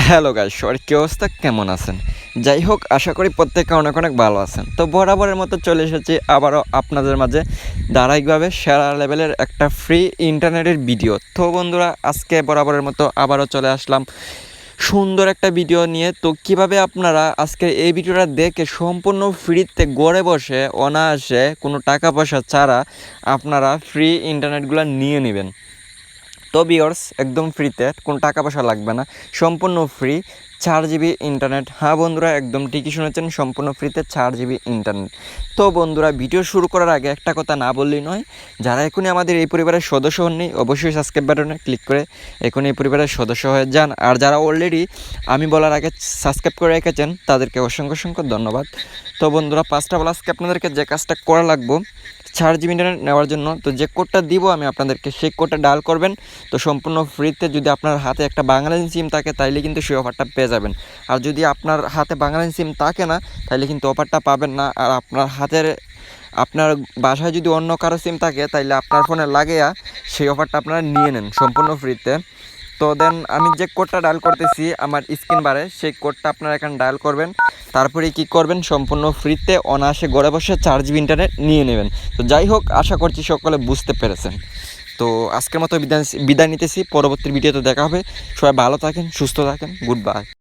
Hello guys, সবার কী অবস্থা, কেমন আছেন? যাই হোক, আশা করি প্রত্যেকে অনেক অনেক ভালো আছেন। তো বরাবরের মতো চলে এসেছি আবারও আপনাদের মাঝে ধারাবাহিকভাবে সেরা লেভেলের একটা ফ্রি ইন্টারনেটের ভিডিও। তো বন্ধুরা, আজকে বরাবরের মতো আবারও চলে আসলাম সুন্দর একটা ভিডিও নিয়ে। তো কিভাবে আপনারা আজকে এই ভিডিওটা দেখে সম্পূর্ণ ফ্রিতে ঘরে বসে অনায়াসে কোনো টাকা পয়সা ছাড়া আপনারা ফ্রি ইন্টারনেটগুলো নিয়ে নেবেন। তো ভিউয়ার্স, একদম ফ্রিতে, কোনো টাকা পয়সা লাগবে না, সম্পূর্ণ ফ্রি 4 GB ইন্টারনেট। হ্যাঁ বন্ধুরা, একদম ঠিকই শুনেছেন, সম্পূর্ণ ফ্রিতে 4 GB ইন্টারনেট। তো বন্ধুরা, ভিডিও শুরু করার আগে একটা কথা না বললেই নয়, যারা এখনই আমাদের এই পরিবারের সদস্য হননি অবশ্যই সাবস্ক্রাইব বাটনে ক্লিক করে এখন এই পরিবারের সদস্য হয়ে যান। আর যারা অলরেডি আমি বলার আগে সাবস্ক্রাইব করে রেখেছেন তাদেরকে অসংখ্য অসংখ্য ধন্যবাদ। তো বন্ধুরা, ফার্স্ট অফ অল আজকে আপনাদেরকে যে কাজটা করা লাগবে 4 GB ইন্টারনেট নেওয়ার জন্য, তো যে কোডটা দিব আমি আপনাদেরকে সেই কোডটা ডায়াল করবেন। তো সম্পূর্ণ ফ্রিতে, যদি আপনার হাতে একটা বাংলালিংক সিম থাকে তাইলে কিন্তু সেই অফারটা পেয়ে যাবেন। আর যদি আপনার হাতে বাংলালিংক সিম থাকে না তাইলে কিন্তু অফারটা পাবেন না। আর আপনার বাসায় যদি অন্য কারো সিম থাকে তাইলে আপনার ফোনে লাগিয়ে সেই অফারটা আপনারা নিয়ে নেন সম্পূর্ণ ফ্রিতে। তো দেন আমি যে কোডটা ডায়াল করতেছি আমার স্ক্রিন বারে, সেই কোডটা আপনারা এখানে ডায়াল করবেন। তারপরে কি করবেন, সম্পূর্ণ ফ্রিতে অনায়াসে ঘরে বসে 4 GB ইন্টারনেট নিয়ে নেবেন। তো যাই হোক, আশা করছি সকলে বুঝতে পেরেছেন। তো আজকের মতো বিদায় নিতেছি, পরবর্তী ভিডিওতে দেখা হবে। সবাই ভালো থাকেন, সুস্থ থাকেন, গুড বাই।